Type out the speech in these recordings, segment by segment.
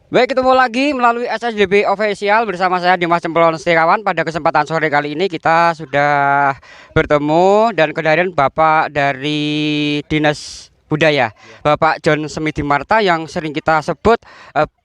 Baik, ketemu lagi melalui SSDB Official bersama saya Dimas Cemplon Setiawan. Pada kesempatan sore kali ini kita sudah bertemu dan kehadiran Bapak dari Dinas Budaya, Bapak John Semidimarta yang sering kita sebut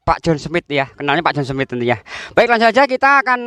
Pak John Smith ya, kenalnya Pak John Smith tentunya. Baik, langsung saja kita akan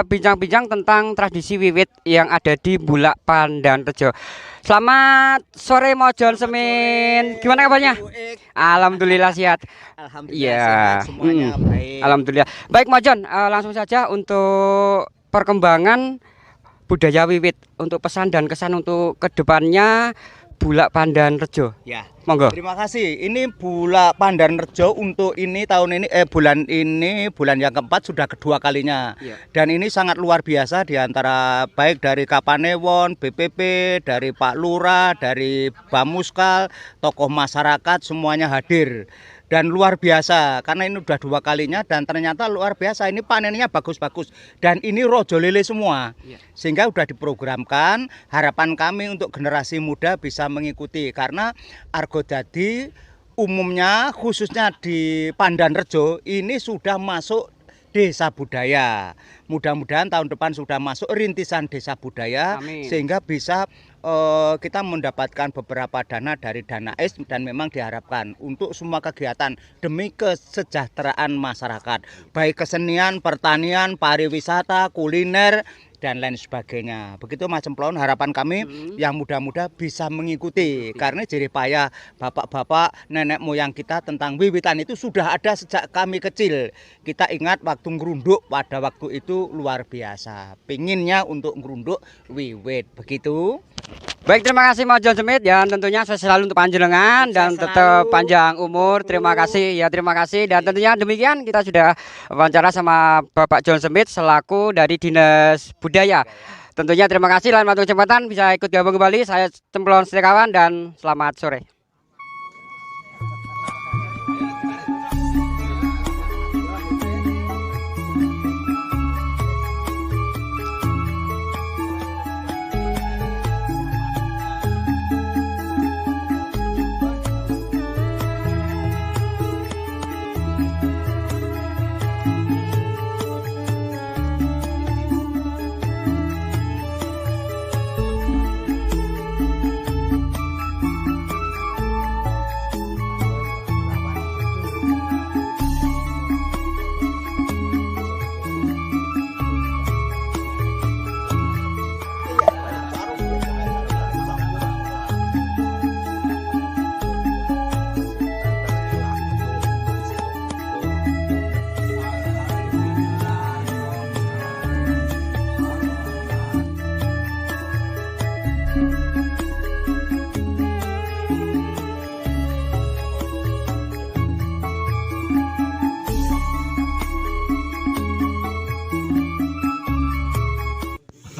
bincang-bincang tentang tradisi wiwit yang ada di Bulak Pandanrejo. Selamat sore Mo John Smith. Gimana kabarnya? Alhamdulillah sehat. Alhamdulillah sehat, semuanya baik. Alhamdulillah. Baik Mo John, langsung saja untuk perkembangan budaya wiwit, untuk pesan dan kesan untuk kedepannya Bulak Pandanrejo. Ya. Monggo. Terima kasih. Ini Bulak Pandanrejo untuk ini tahun ini bulan yang keempat sudah kedua kalinya. Ya. Dan ini sangat luar biasa diantara baik dari Kapanewon, BPP, dari Pak Lurah, dari Bamuskal, tokoh masyarakat semuanya hadir. Dan luar biasa karena ini udah dua kalinya dan ternyata luar biasa, ini panennya bagus-bagus dan ini rojo lele semua. Sehingga udah diprogramkan, harapan kami untuk generasi muda bisa mengikuti karena Argo Dadi umumnya khususnya di Pandanrejo ini sudah masuk desa budaya. Mudah-mudahan tahun depan sudah masuk rintisan desa budaya. Amin. Sehingga bisa kita mendapatkan beberapa dana dari dana es dan memang diharapkan untuk semua kegiatan demi kesejahteraan masyarakat, baik kesenian, pertanian, pariwisata, kuliner dan lain sebagainya. Begitu Mas Cemplon, harapan kami yang muda-muda bisa mengikuti karena jerih payah bapak-bapak nenek moyang kita tentang wiwitan itu sudah ada sejak kami kecil. Kita ingat waktu ngerunduk pada waktu itu luar biasa. Pinginnya untuk ngerunduk wiwit. Begitu. Baik, terima kasih Mas John Smith dan tentunya saya selalu untuk panjenengan dan tetap panjang umur. Terima kasih ya, terima kasih. Dan tentunya demikian kita sudah wawancara sama Bapak John Smith selaku dari Dinas Budaya. Tentunya terima kasih, lain waktu kesempatan bisa ikut gabung kembali. Saya Cemplon Setiawan dan selamat sore.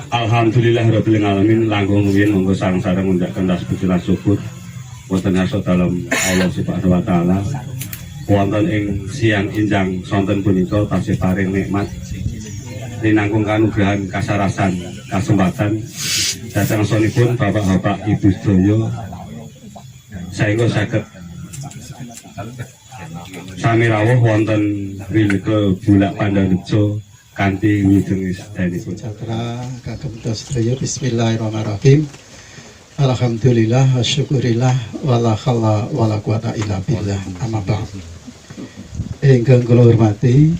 Alhamdulillahirabbil alamin, langkung rumiyin monggo sareng-sareng ngunjukkan tas puji lan syukur wonten asa dalem Allah Subhanahu wa taala. Wonten ing siang injang sonten punika tasih paring nikmat linangkung kanugrahan kasarasan kasempatan dhateng asmanipun bapak-bapak ibu sedaya saengga saged sami rawuh wonten wilga Bulak Pandanrejo kanthi wideng sedanipun. Cakra kagem sedaya bismillahirrahmanirrahim. Alhamdulillah wa syukurillah wala haula wala quwata illa billah. Amma ba'd. Ingkang kula hormati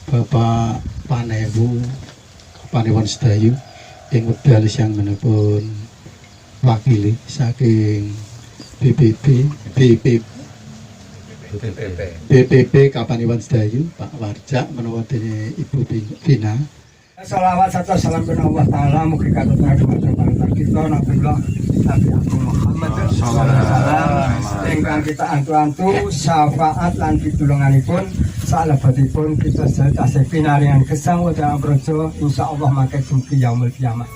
Bapak Panewon Sedayu ing wekdal siang menipun wakili saking BPP BPP Kapaniwan Sedayu Pak Warja menawa dene Ibu Vina. Salawat serta salam kepada Allah Ta'ala mugi katut ngadu kita Nabiullah Nabi Agung Muhammad sallallahu ingkang kita antu-antu syafaat lan pitulunganipun salebetipun kita sedaya tasih pinaringan gesang wonten amrojo insyaallah mangke sumpi yaumul kiamah.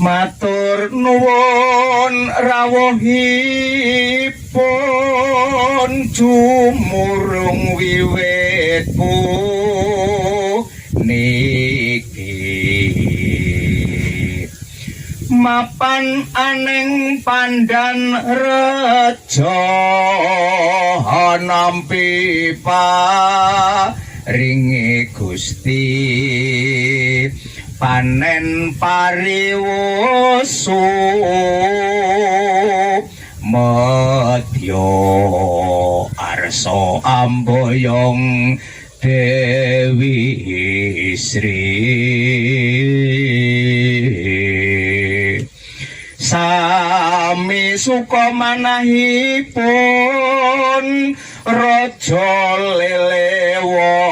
Matur nuwun rawuhipun jumurung wiwit niki mapan aning pandan reja nampi paringi Gusti panen pariwoso medya arsa amboyong Dewi Sri sami suka manahipun raja lelewoing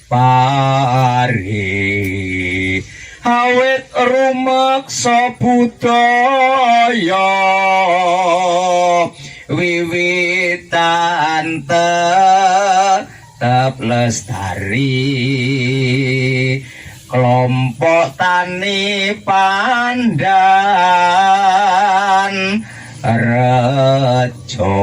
pari awit rumeksa budaya wiwitan tetep lestari kelompok tani pandan rejo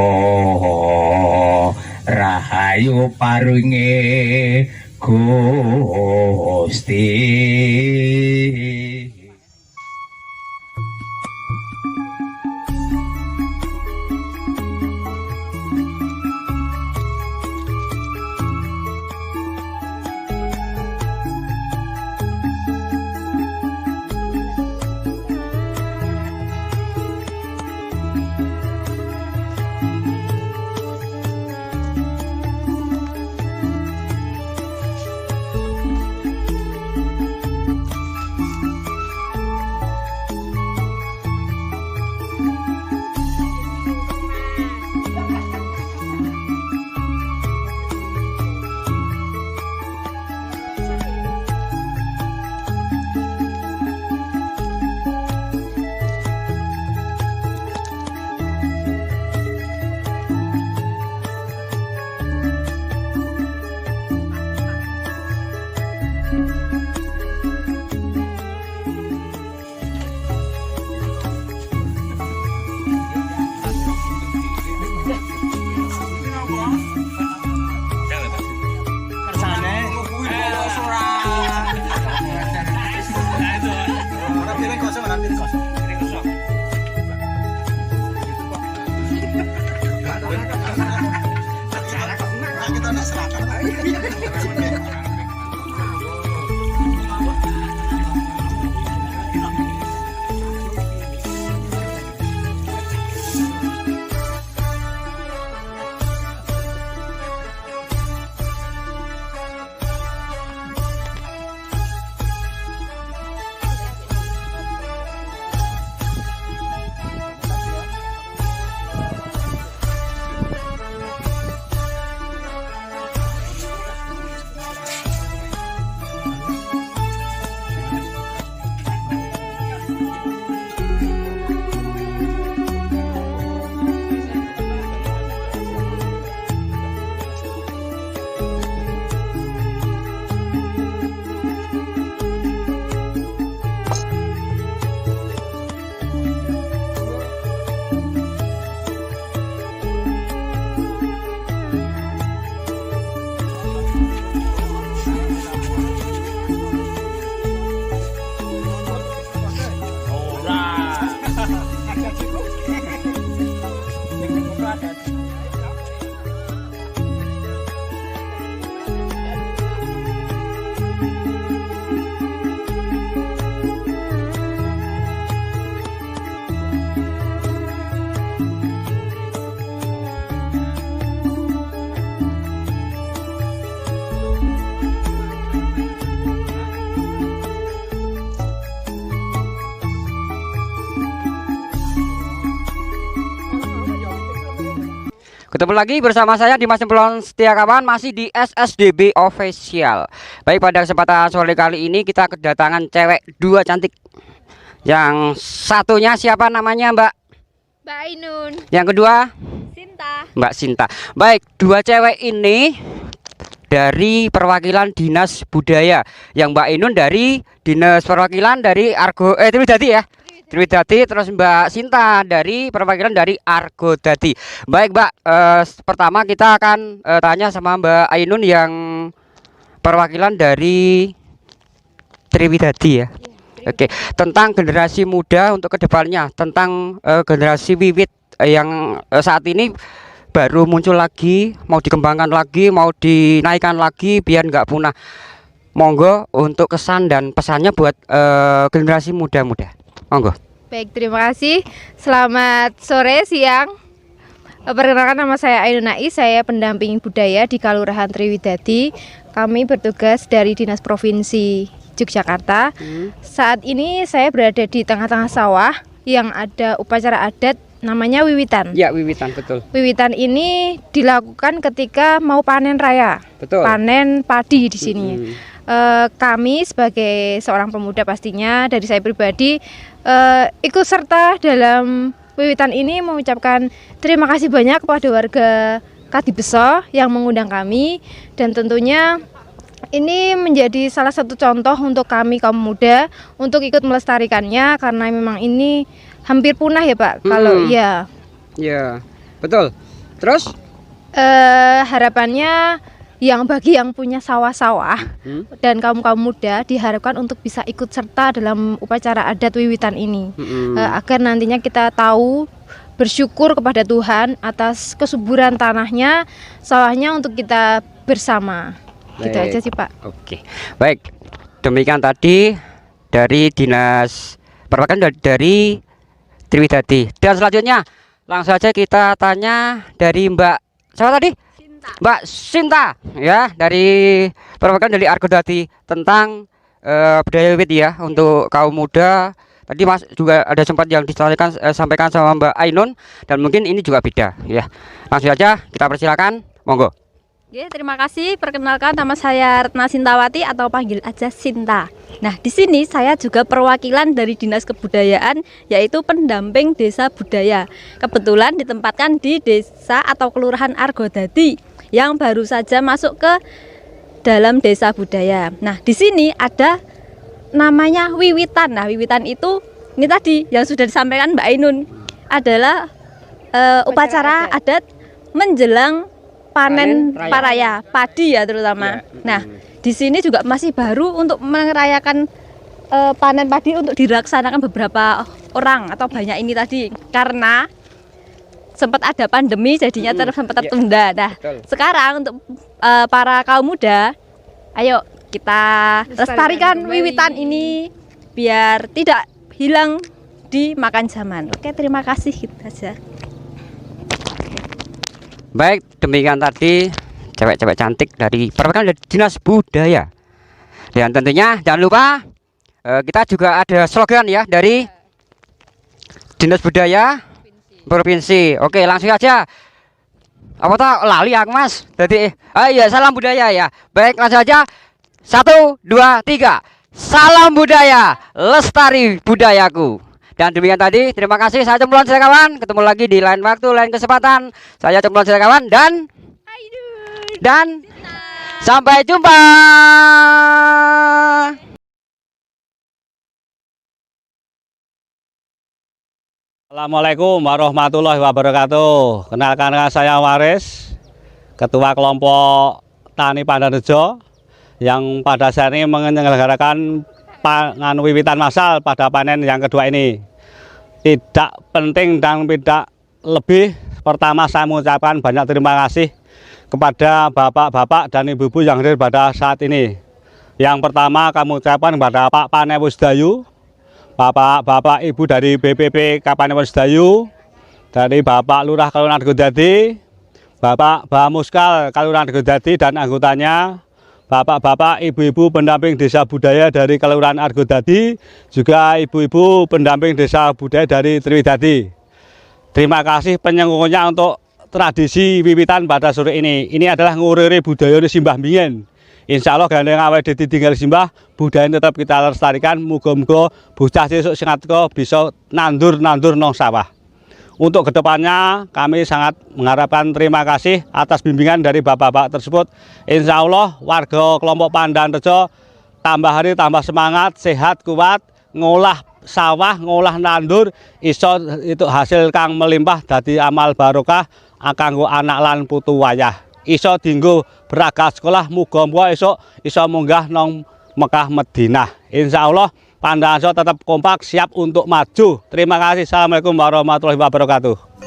rahayu parunge Gusti. Ketemu lagi bersama saya Dimas Cemplon Setiakawan, masih di SSDB Official. Baik, pada kesempatan sore kali ini kita kedatangan cewek dua cantik. Yang satunya siapa namanya, Mbak? Mbak Ainun. Yang kedua? Sinta. Mbak Sinta. Baik, dua cewek ini dari perwakilan Dinas Budaya. Yang Mbak Ainun dari Dinas Perwakilan dari Triwidadi ya. Triwidadi, terus Mbak Sinta dari perwakilan dari Argodadi. Baik, Mbak, pertama kita akan tanya sama Mbak Ainun yang perwakilan dari Triwidadi ya. Oke, tentang generasi muda untuk kedepannya, tentang generasi wiwit yang saat ini baru muncul lagi, mau dikembangkan lagi, mau dinaikkan lagi biar nggak punah. Monggo untuk kesan dan pesannya buat generasi muda-muda. Monggo. Baik, terima kasih. Selamat sore, siang. Perkenalkan, nama saya Ainun Nais, saya pendamping budaya di Kelurahan Triwidadi. Kami bertugas dari Dinas Provinsi Yogyakarta. Saat ini saya berada di tengah-tengah sawah yang ada upacara adat namanya wiwitan. Ya, wiwitan, betul. Wiwitan ini dilakukan ketika mau panen raya. Betul. Panen padi di sini. Kami sebagai seorang pemuda pastinya dari saya pribadi ikut serta dalam wiwitan ini, mengucapkan terima kasih banyak kepada warga Kadibeso yang mengundang kami, dan tentunya ini menjadi salah satu contoh untuk kami kaum muda untuk ikut melestarikannya, karena memang ini hampir punah ya Pak. Kalau ya. Ya, betul. Terus harapannya bagi yang punya sawah-sawah dan kaum-kaum muda diharapkan untuk bisa ikut serta dalam upacara adat wiwitan ini, agar nantinya kita tahu bersyukur kepada Tuhan atas kesuburan tanahnya, sawahnya untuk kita bersama. Gitu aja sih Pak. Oke, baik, demikian tadi dari Dinas Perwakilan dari Triwidadi. Dan selanjutnya langsung saja kita tanya dari Mbak siapa tadi? Mbak Sinta ya, dari perwakilan dari Argodadi tentang budaya wiwit ya untuk kaum muda. Tadi Mas juga ada sempat yang disampaikan sama Mbak Ainun, dan mungkin ini juga beda ya. Langsung saja kita persilakan, monggo. Ya, terima kasih. Perkenalkan, nama saya Retna Sintawati atau panggil aja Sinta. Nah, di sini saya juga perwakilan dari Dinas Kebudayaan, yaitu pendamping Desa Budaya. Kebetulan ditempatkan di desa atau Kelurahan Argodadi yang baru saja masuk ke dalam Desa Budaya. Nah, di sini ada namanya wiwitan. Nah, wiwitan itu ini tadi yang sudah disampaikan Mbak Ainun adalah upacara adat menjelang panen raya padi ya terutama. Nah, di sini juga masih baru untuk merayakan panen padi untuk dilaksanakan beberapa orang atau banyak ini tadi karena sempat ada pandemi jadinya sempat tertunda. Nah, sekarang untuk para kaum muda, ayo kita lestarikan wiwitan ini biar tidak hilang dimakan zaman. Oke, terima kasih, gitu aja. Baik, demikian tadi cewek-cewek cantik dari perwakilan dari Dinas Budaya. Dan tentunya jangan lupa kita juga ada slogan ya dari Dinas Budaya Provinsi. Oke, langsung aja. Apa tau lali aku Mas. Jadi ya, salam budaya ya. Baik, langsung aja. 1, 2, 3. Salam budaya, lestari budayaku. Dan demikian tadi, terima kasih. Saya Cemplon Setiakawan. Ketemu lagi di lain waktu, lain kesempatan. Saya Cemplon Setiakawan dan sampai jumpa. Assalamualaikum warahmatullahi wabarakatuh. Kenalkan, saya Waris, Ketua Kelompok Tani Pandarejo, yang pada saat ini menyelenggarakan wiwitan massal pada panen yang kedua ini. Tidak penting dan tidak lebih, pertama saya mengucapkan banyak terima kasih kepada bapak-bapak dan ibu-ibu yang hadir pada saat ini. Yang pertama kami ucapkan kepada Pak Panewusdayu, Bapak-bapak Ibu dari BPP Kapanewusdayu, dari Bapak Lurah Kelurahan Argodadi, Bapak Bamuskal Kelurahan Argodadi dan anggotanya, Bapak-bapak Ibu-ibu pendamping Desa Budaya dari Kelurahan Argodadi, juga ibu-ibu pendamping Desa Budaya dari Triwidadi. Terima kasih penyenggunya untuk tradisi wiwitan pada sore ini. Ini adalah nguriri budaya simbah bingen. Insya Allah gandeng awet ditinggal simbah, budaya tetap kita lestarikan. Muga-muga bocah sesuk sing bisa nandur nang sawah. Untuk kedepannya kami sangat mengharapkan terima kasih atas bimbingan dari bapak-bapak tersebut. Insya Allah warga kelompok Pandan Rejo tambah hari tambah semangat, sehat, kuat, ngolah sawah, ngolah nandur, iso itu hasil kang melimpah dadi amal barokah kanggo anak lan putu wayah. Iso dinggo berangkat sekolah, muga-muga esuk iso munggah nang Mekah Madinah. Insya Allah Pandan Rejo tetap kompak siap untuk maju. Terima kasih. Assalamualaikum warahmatullahi wabarakatuh.